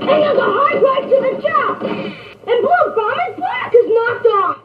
And there's a hard right to the top. And Blue Bomber's block is knocked off.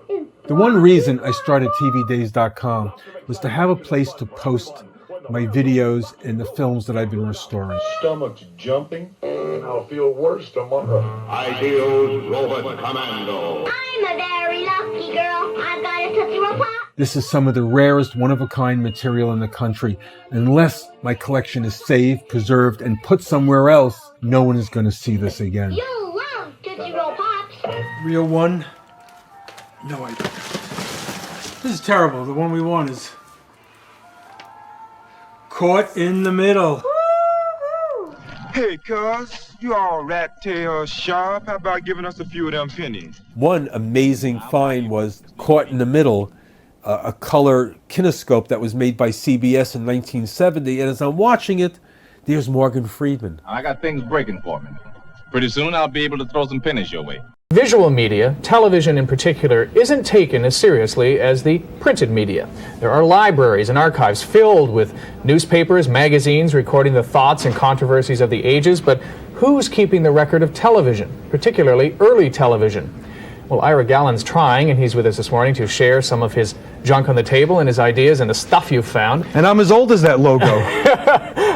The one reason I started TVDays.com was to have a place to post my videos and the films that I've been restoring. Stomach's jumping, and I'll feel worse tomorrow. Ideals Robot Commando. I'm a very lucky girl. I've got a Tootsie Roll Pop. This is some of the rarest one-of-a-kind material in the country. Unless my collection is saved, preserved, and put somewhere else, no one is going to see this again. You'll love Tootsie Roll Pops. Real one? No, I don't. This is terrible. The one we want is Caught in the Middle. Hey, cuz, you all rat tail sharp. How about giving us a few of them pennies? One amazing find was Caught in the Middle, a color kinescope that was made by CBS in 1970. And as I'm watching it, there's Morgan Freeman. I got things breaking for me. Pretty soon I'll be able to throw some pennies your way. Visual media, television in particular, isn't taken as seriously as the printed media. There are libraries and archives filled with newspapers, magazines recording the thoughts and controversies of the ages, but who's keeping the record of television, particularly early television? Well, Ira Gallen's trying, and he's with us this morning to share some of his junk on the table and his ideas and the stuff you've found. And I'm as old as that logo.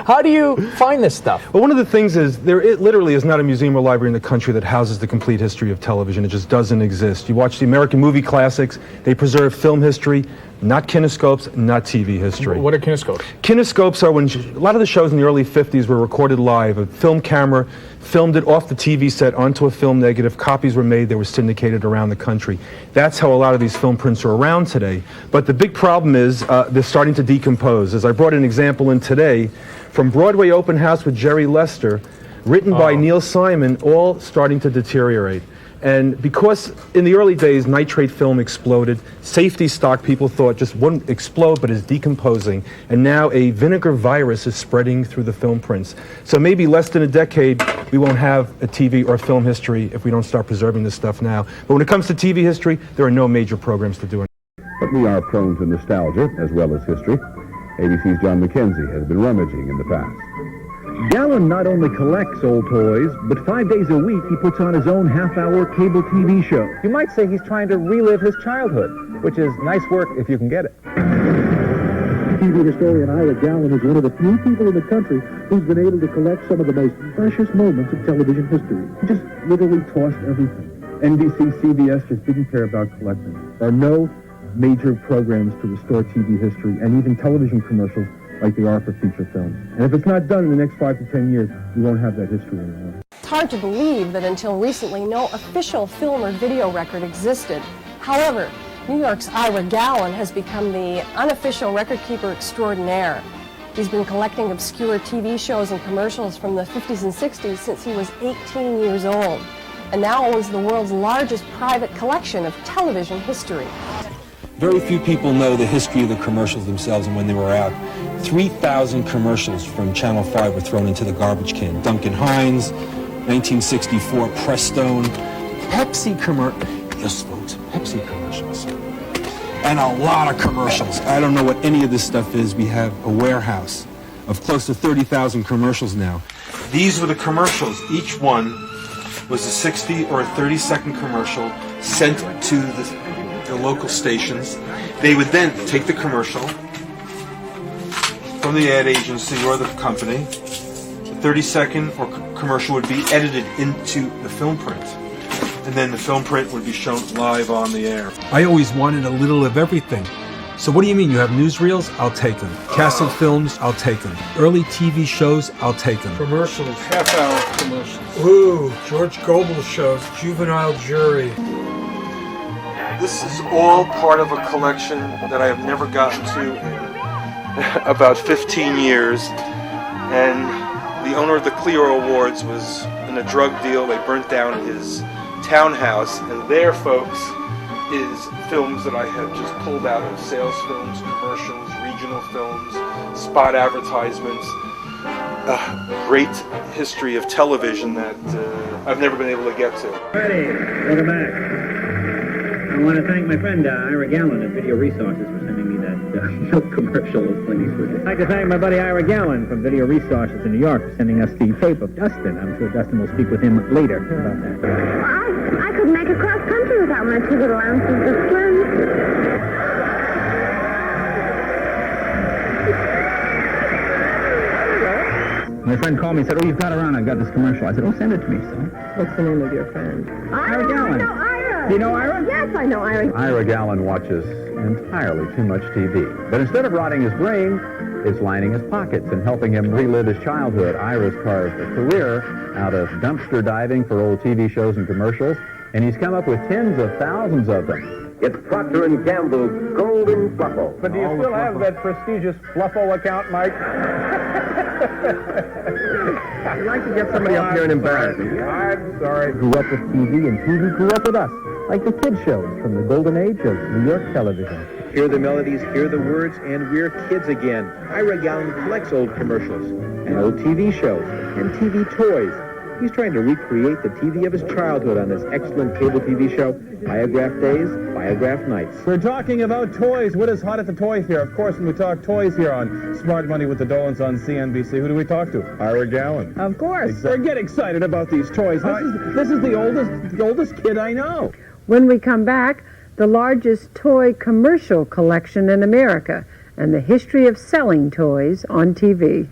How do you find this stuff? Well, one of the things is it literally is not a museum or library in the country that houses the complete history of television. It just doesn't exist. You watch the American movie classics, they preserve film history, not kinescopes, not TV history. What are kinescopes? Kinescopes are when a lot of the shows in the early 50s were recorded live. A film camera filmed it off the TV set onto a film negative. Copies were made. They were syndicated around the country. That's how a lot of these film prints are around today. But the big problem is they're starting to decompose. As I brought an example in today, from Broadway Open House with Jerry Lester, written by Neil Simon, all starting to deteriorate. And because in the early days, nitrate film exploded, safety stock people thought just wouldn't explode, but is decomposing. And now a vinegar virus is spreading through the film prints. So maybe less than a decade, we won't have a TV or film history if we don't start preserving this stuff now. But when it comes to TV history, there are no major programs to do it. But we are prone to nostalgia as well as history. ABC's John McKenzie has been rummaging in the past. Gallen not only collects old toys, but 5 days a week he puts on his own half-hour cable TV show. You might say he's trying to relive his childhood, which is nice work if you can get it. TV historian Ira Gallen is one of the few people in the country who's been able to collect some of the most precious moments of television history. He just literally tossed everything. NBC, CBS just didn't care about collecting. There are no major programs to restore TV history and even television commercials like they are for feature films. And if it's not done in the next 5 to 10 years, we won't have that history anymore. It's hard to believe that until recently, no official film or video record existed. However, New York's Ira Gallen has become the unofficial record keeper extraordinaire. He's been collecting obscure TV shows and commercials from the 50s and 60s since he was 18 years old, and now owns the world's largest private collection of television history. Very few people know the history of the commercials themselves and when they were out. 3,000 commercials from Channel 5 were thrown into the garbage can. Duncan Hines, 1964 Prestone, Pepsi commercials. Yes, folks, Pepsi commercials. And a lot of commercials. I don't know what any of this stuff is. We have a warehouse of close to 30,000 commercials now. These were the commercials. Each one was a 60 or a 30-second commercial sent to the local stations. They would then take the commercial from the ad agency or the company. The 30-second or commercial would be edited into the film print, and then the film print would be shown live on the air. I always wanted a little of everything. So what do you mean? You have newsreels? I'll take them. Cassette films? I'll take them. Early TV shows? I'll take them. Commercials, half-hour commercials. Ooh, George Gobel shows, Juvenile Jury. This is all part of a collection that I have never gotten to in about 15 years. And the owner of the Clio Awards was in a drug deal. They burnt down his townhouse. And there, folks, is films that I have just pulled out of sales films, commercials, regional films, spot advertisements. A great history of television that I've never been able to get to. Ready, welcome back. I want to thank my my friend Ira Gallen at Video Resources for sending me that milk commercial of Clint Eastwood. I'd like to thank my buddy Ira Gallen from Video Resources in New York for sending us the tape of Dustin. I'm sure Dustin will speak with him later about that. Well, I could make a cross country without my 2 little ounces of slim. My friend called me and said, "Oh, you've got her on. I've got this commercial." I said, "Oh, send it to me, son." What's the name of your friend? Ira Gallen. I know Ira. Do you know Ira? Yes, I know Ira. Ira Gallen watches entirely too much TV. But instead of rotting his brain, it's lining his pockets and helping him relive his childhood. Ira's carved a career out of dumpster diving for old TV shows and commercials, and he's come up with tens of thousands of them. It's Procter & Gamble's Golden Fluffo. But do you still have that prestigious Fluffo account, Mike? I'd like to get somebody up here and embarrass me. I'm sorry. Grew up with TV, and TV grew up with us, like the kid shows from the golden age of New York television. Hear the melodies, hear the words, and we're kids again. Ira Gallen collects old commercials and old TV shows and TV toys. He's trying to recreate the TV of his childhood on this excellent cable TV show, Biograph Days, Biograph Nights. We're talking about toys. What is hot at the toy fair? Of course, when we talk toys here on Smart Money with the Dolans on CNBC, who do we talk to? Ira Gallen. Of course. Get excited about these toys. This is the oldest kid I know. When we come back, the largest toy commercial collection in America and the history of selling toys on TV.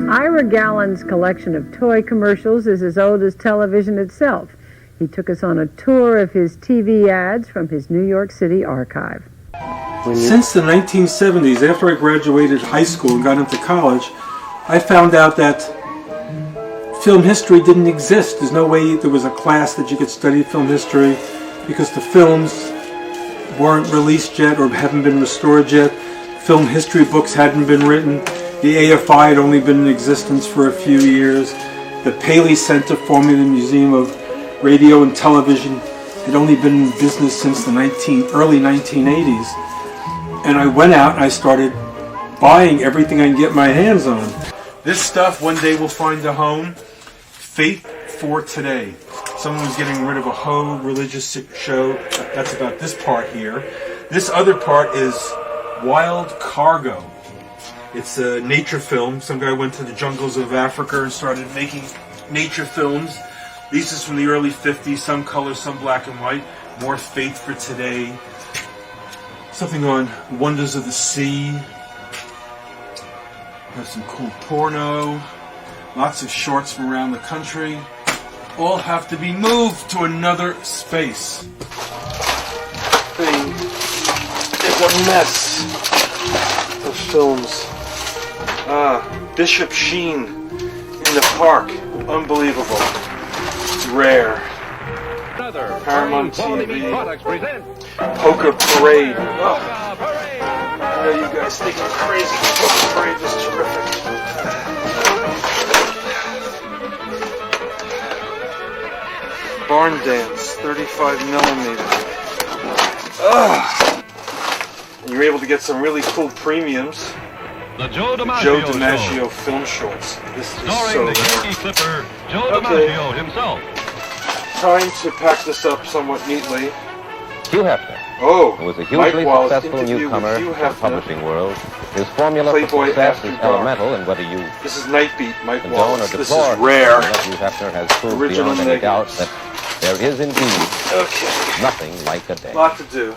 Ira Gallen's collection of toy commercials is as old as television itself. He took us on a tour of his TV ads from his New York City archive. Since the 1970s, after I graduated high school and got into college, I found out that film history didn't exist. There's no way there was a class that you could study film history because the films weren't released yet or haven't been restored yet. Film history books hadn't been written. The AFI had only been in existence for a few years. The Paley Center, formerly the Museum of Radio and Television, had only been in business since the early 1980s. And I went out and I started buying everything I can get my hands on. This stuff one day will find a home. Faith for Today. Someone was getting rid of a Ho religious show. That's about this part here. This other part is Wild Cargo. It's a nature film. Some guy went to the jungles of Africa and started making nature films. This is from the early 50s, some color, some black and white. More Faith for Today. Something on Wonders of the Sea. Have some cool porno. Lots of shorts from around the country. All have to be moved to another space. Thing is a mess of films. Bishop Sheen in the park. Unbelievable. Rare. Paramount TV. Poker Parade. Oh. I know you guys think I'm crazy. Poker Parade is terrific. Barn Dance, 35mm. And you're able to get some really cool premiums. The Joe DiMaggio film shorts. This is starring the Yankee Clipper, Joe DiMaggio himself. Time to pack this up somewhat neatly. Hugh Hefner, who was a hugely successful newcomer to the publishing world. His formula for success is elemental, and whether you this is Nightbeat, Mike condone or Wallace. deplore This is rare. Hugh Hefner has proved beyond any doubt that there is indeed nothing like a day. Lot to do.